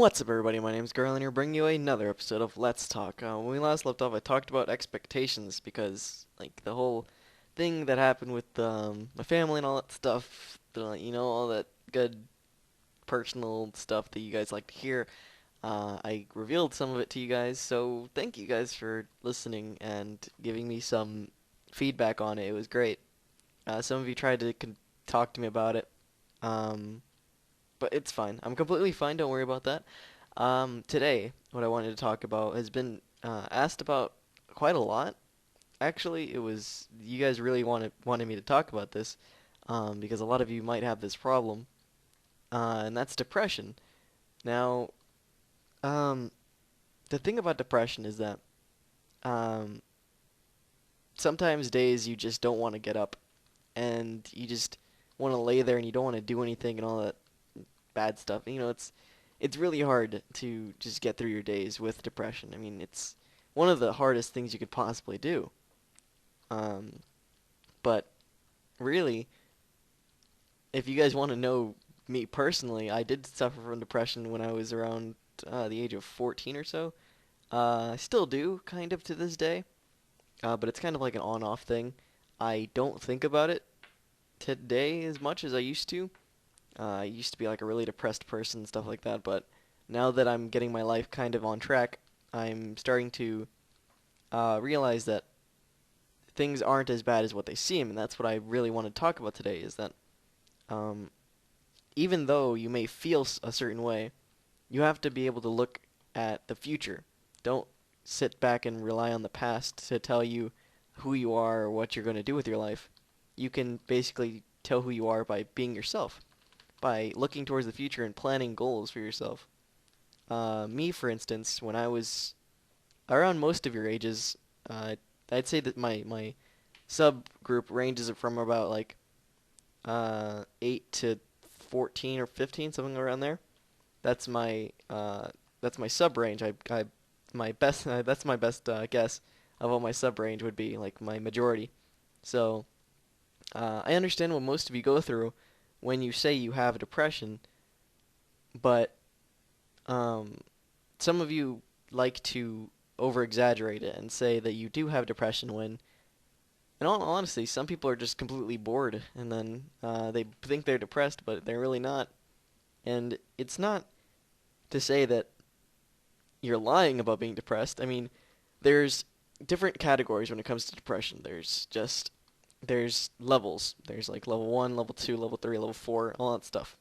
What's up, everybody? My name's Garland here, bringing you another episode of Let's Talk. When we last left off, I talked about expectations because, like, the whole thing that happened with my family and all that stuff, all that good personal stuff that you guys like to hear. I revealed some of it to you guys, so thank you guys for listening and giving me some feedback on it. It was great. Some of you tried to talk to me about it. Um, but it's fine. I'm completely fine. Don't worry about that. Today, what I wanted to talk about has been asked about quite a lot. Actually, it was you guys really wanted me to talk about this because a lot of you might have this problem, and that's depression. Now, um, the thing about depression is that um, sometimes days you just don't want to get up, and you just want to lay there and you don't want to do anything and all that bad stuff. It's really hard to just get through your days with depression. I mean, it's one of the hardest things you could possibly do. Um, but really, if you guys want to know me personally, I did suffer from depression when I was around the age of 14 or so. I still do, kind of to this day, but it's kind of like an on-off thing. I don't think about it today as much as I used to. I used to be like a really depressed person, stuff like that, but now that I'm getting my life kind of on track, I'm starting to realize that things aren't as bad as what they seem, and that's what I really want to talk about today. Is that um, even though you may feel a certain way, you have to be able to look at the future. Don't sit back and rely on the past to tell you who you are or what you're going to do with your life. You can basically tell who you are by being yourself, by looking towards the future and planning goals for yourself. Me, for instance, when I was around most of your ages, I'd say that my subgroup ranges from about like 8 to 14 or 15, something around there. That's my that's my sub range. I my best that's my best guess of what my sub range would be, like my majority. So I understand what most of you go through when you say you have depression, but um, some of you like to over exaggerate it and say that you do have depression when, in all honesty, some people are just completely bored and then they think they're depressed, but they're really not. And it's not to say that you're lying about being depressed. I mean, there's different categories when it comes to depression. There's levels. There's like level 1, level 2, level 3, level 4, all that stuff.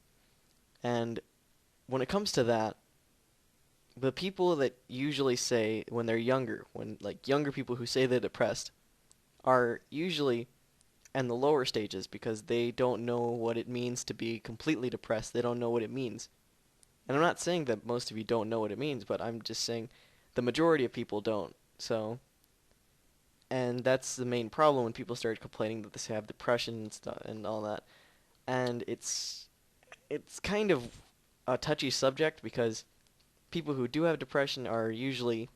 And when it comes to that, the people that usually say when they're younger, when like younger people who say they're depressed, are usually in the lower stages because they don't know what it means to be completely depressed. They don't know what it means. And I'm not saying that most of you don't know what it means, but I'm just saying the majority of people don't. So, and that's the main problem when people start complaining that they have depression and stuff and all that. And it's kind of a touchy subject because people who do have depression are usually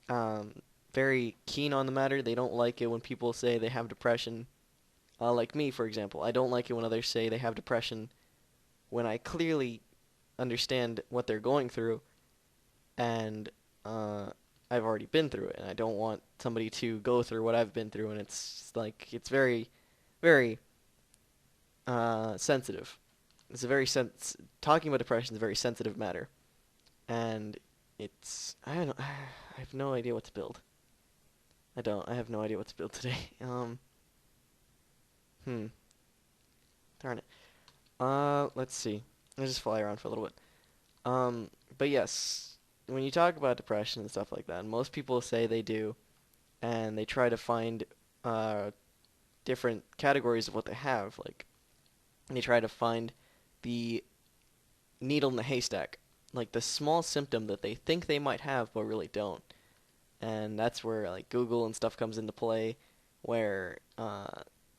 um, very keen on the matter. They don't like it when people say they have depression. Like me, for example, I don't like it when others say they have depression when I clearly understand what they're going through, and I've already been through it, and I don't want somebody to go through what I've been through, and it's very, very sensitive. It's a very talking about depression is a very sensitive matter, and I don't know, I have no idea what to build. I have no idea what to build today. Hmm, darn it. Let's see. Let's just fly around for a little bit. But yes, when you talk about depression and stuff like that, and most people say they do, and they try to find uh, different categories of what they have. Like, they try to find the needle in the haystack, like the small symptom that they think they might have but really don't. And that's where like Google and stuff comes into play, where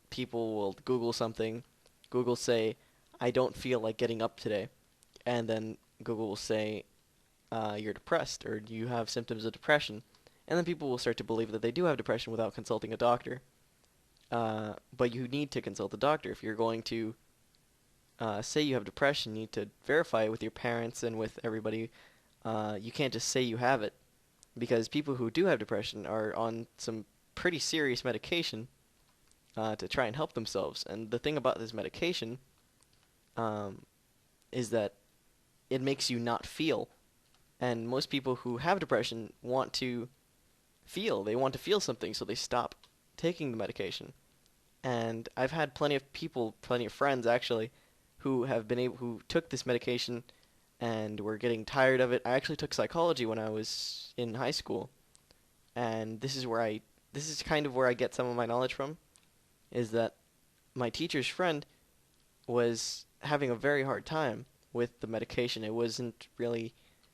people will Google something, Google say, "I don't feel like getting up today," and then Google will say, "You're depressed," or "You have symptoms of depression," and then people will start to believe that they do have depression without consulting a doctor. But you need to consult a doctor if you're going to say you have depression. You need to verify it with your parents and with everybody You can't just say you have it, because people who do have depression are on some pretty serious medication to try and help themselves. And the thing about this medication um, is that it makes you not feel. And most people who have depression want to feel. They want to feel something, so they stop taking the medication. And I've had plenty of people, plenty of friends actually, who took this medication and were getting tired of it. I actually took psychology when I was in high school, and this is kind of where I get some of my knowledge from, is that my teacher's friend was having a very hard time with the medication. It wasn't really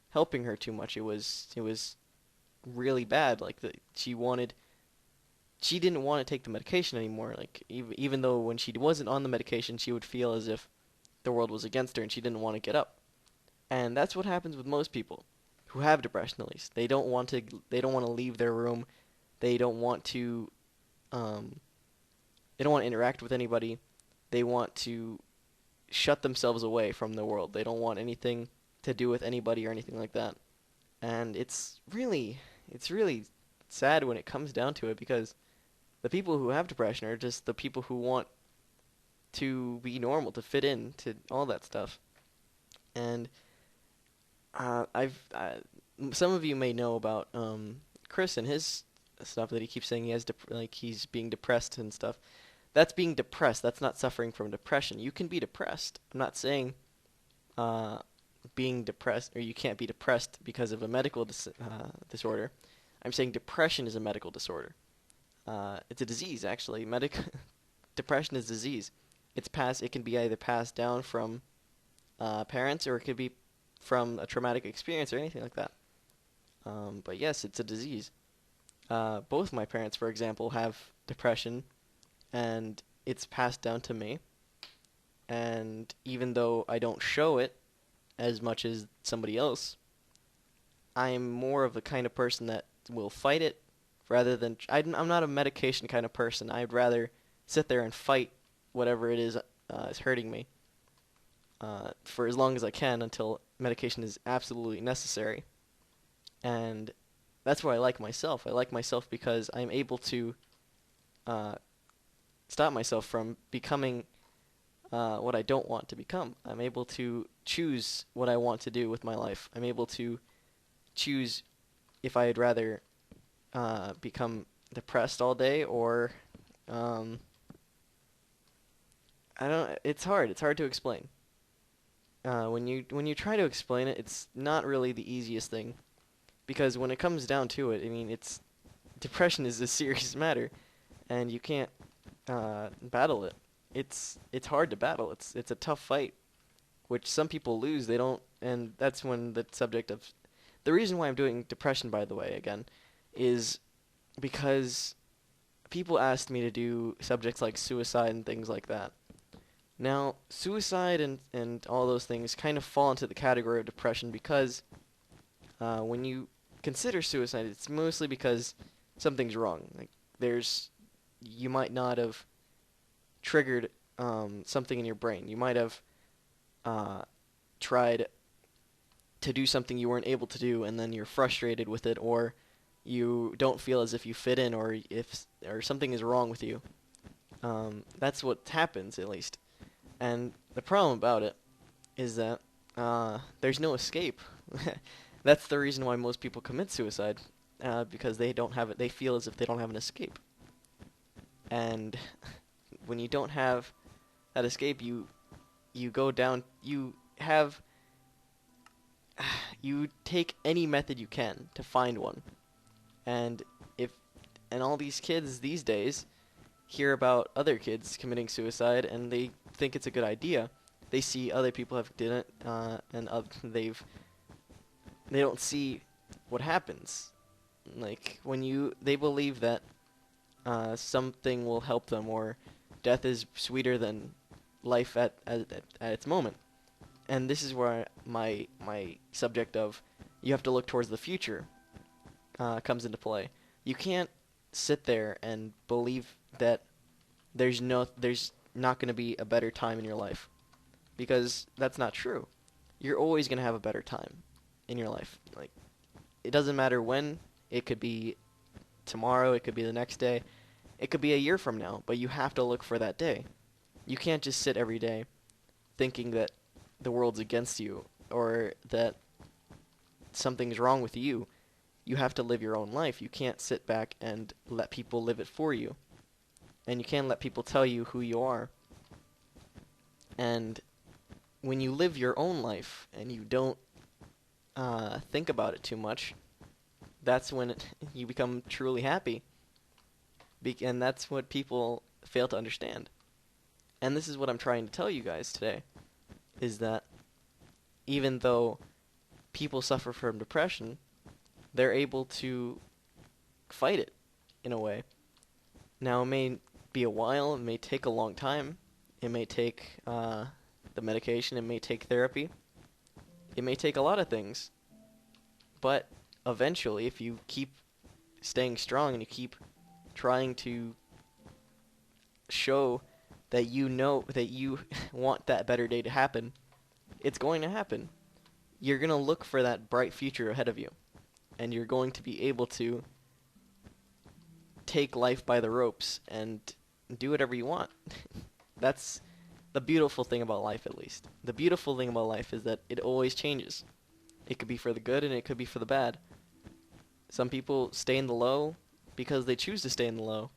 helping her too much. It was really bad. Like she didn't want to take the medication anymore. Like even though when she wasn't on the medication, she would feel as if the world was against her and she didn't want to get up. And that's what happens with most people who have depression, at least. They don't want to leave their room. They don't want to um they don't want to interact with anybody. They want to shut themselves away from the world. They don't want anything to do with anybody or anything like that. And it's really sad when it comes down to it, because the people who have depression are just the people who want to be normal, to fit in, to all that stuff. And I've some of you may know about Chris and his stuff that he keeps saying he has like he's being depressed and stuff. That's being depressed. That's not suffering from depression. You can be depressed. I'm not saying uh, being depressed, or you can't be depressed because of a medical disorder. I'm saying depression is a medical disorder. It's a disease, actually. Depression is disease. It can be either passed down from parents, or it could be from a traumatic experience or anything like that. But yes, it's a disease. Both my parents, for example, have depression, and it's passed down to me. And even though I don't show it as much as somebody else, I'm more of the kind of person that will fight it rather than. I'm not a medication kind of person. I'd rather sit there and fight whatever it is hurting me for as long as I can until medication is absolutely necessary. And that's why I like myself. I like myself because I'm able to uh, stop myself from becoming what I don't want to become. I'm able to choose what I want to do with my life. I'm able to choose if I'd rather become depressed all day, or um, I don't. It's hard. It's hard to explain. When you try to explain it, it's not really the easiest thing, because when it comes down to it, I mean, it's depression is a serious matter, and you can't battle it. It's hard to battle. It's a tough fight, which some people lose. They don't, and that's when the subject of the reason why I'm doing depression, by the way, again, is because people asked me to do subjects like suicide and things like that. Now, suicide and all those things kind of fall into the category of depression, because when you consider suicide, it's mostly because something's wrong. Like you might not have triggered something in your brain. You might have tried to do something you weren't able to do, and then you're frustrated with it, or you don't feel as if you fit in, or something is wrong with you. That's what happens, at least. And the problem about it is that there's no escape. That's the reason why most people commit suicide, because they don't have it. They feel as if they don't have an escape. And when you don't have that escape, you go down. You take any method you can to find one. And if and all these kids these days hear about other kids committing suicide, and they think it's a good idea. They see other people have done it, and they don't see what happens. Like they believe that something will help them, or death is sweeter than life at its moment. And this is where my subject of you have to look towards the future comes into play. You can't sit there and believe that there's not going to be a better time in your life, because that's not true. You're always going to have a better time. in your life. Like, it doesn't matter when. It could be tomorrow, it could be the next day, it could be a year from now, but you have to look for that day. You can't just sit every day thinking that the world's against you or that something's wrong with you. You have to live your own life. You can't sit back and let people live it for you. And you can't let people tell you who you are. And when you live your own life and you don't think about it too much, that's when you become truly happy. And that's what people fail to understand. And this is what I'm trying to tell you guys today, is that even though people suffer from depression, they're able to fight it in a way. Now, it may be a while, it may take a long time, it may take the medication, it may take therapy, it may take a lot of things, but eventually, if you keep staying strong and you keep trying to show that you know that you want that better day to happen, it's going to happen. You're going to look for that bright future ahead of you, and you're going to be able to take life by the ropes and do whatever you want. That's the beautiful thing about life, at least. The beautiful thing about life is that it always changes. It could be for the good and it could be for the bad. Some people stay in the low because they choose to stay in the low.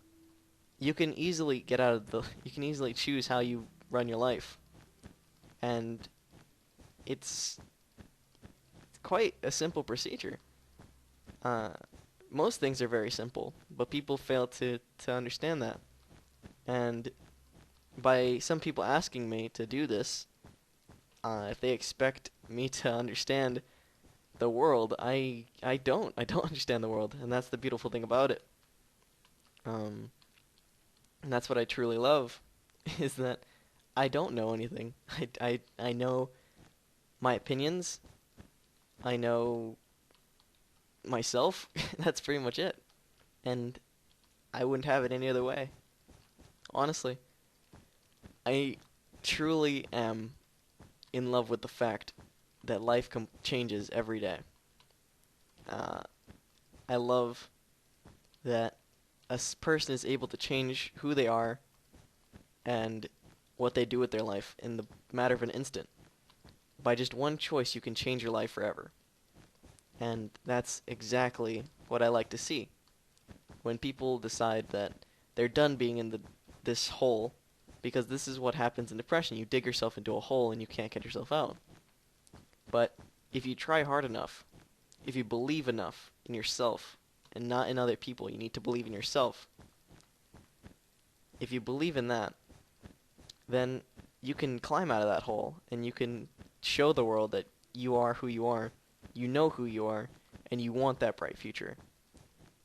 You can easily you can easily choose how you run your life. And it's quite a simple procedure. Most things are very simple, but people fail to understand that. And by some people asking me to do this, if they expect me to understand the world, I don't understand the world, and that's the beautiful thing about it. And that's what I truly love, is that I don't know anything. I know my opinions. I know myself. That's pretty much it. And I wouldn't have it any other way. Honestly. I truly am in love with the fact that life changes every day. I love that a person is able to change who they are and what they do with their life in the matter of an instant. By just one choice, you can change your life forever. And that's exactly what I like to see. When people decide that they're done being in this hole, because this is what happens in depression. You dig yourself into a hole and you can't get yourself out. But if you try hard enough, if you believe enough in yourself and not in other people, you need to believe in yourself. If you believe in that, then you can climb out of that hole and you can show the world that you are who you are, you know who you are, and you want that bright future.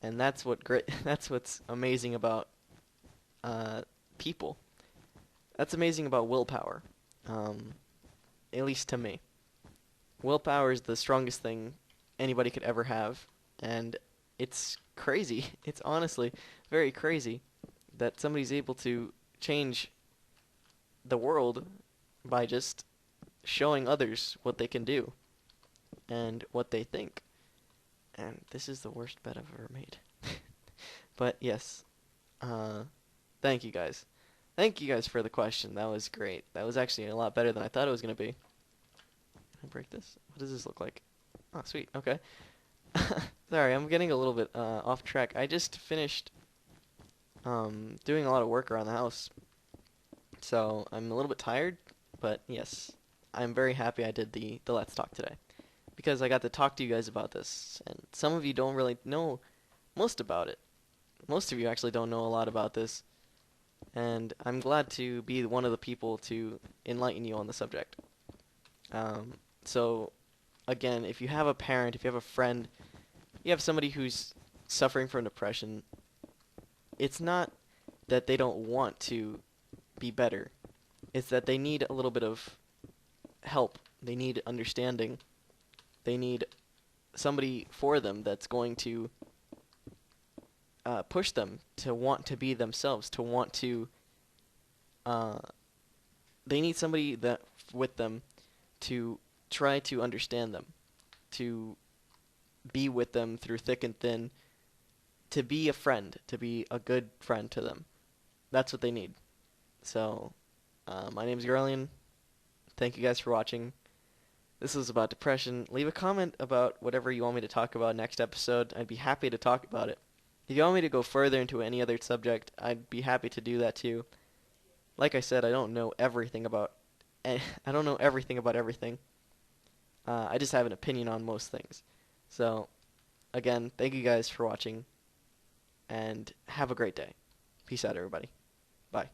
And that's what's amazing about people. That's amazing about willpower, at least to me. Willpower is the strongest thing anybody could ever have, and it's crazy. It's honestly very crazy that somebody's able to change the world by just showing others what they can do and what they think. And this is the worst bet I've ever made. But yes, thank you guys. Thank you guys for the question. That was great. That was actually a lot better than I thought it was going to be. Can I break this? What does this look like? Oh, sweet. Okay. Sorry, I'm getting a little bit off track. I just finished doing a lot of work around the house. So I'm a little bit tired, but yes, I'm very happy I did the Let's Talk today. Because I got to talk to you guys about this. And some of you don't really know most about it. Most of you actually don't know a lot about this. And I'm glad to be one of the people to enlighten you on the subject. So, again, if you have a parent, if you have a friend, you have somebody who's suffering from depression, it's not that they don't want to be better. It's that they need a little bit of help. They need understanding. They need somebody for them that's going to push them to want to be themselves, to want to... they need somebody with them to try to understand them to be with them through thick and thin, to be a friend, to be a good friend to them. That's what they need. So, my name's Gerlian. Thank you guys for watching. This was about depression. Leave a comment about whatever you want me to talk about next episode. I'd be happy to talk about it. If you want me to go further into any other subject, I'd be happy to do that too. Like I said, I don't know everything about everything. I just have an opinion on most things. So, again, thank you guys for watching, and have a great day. Peace out, everybody. Bye.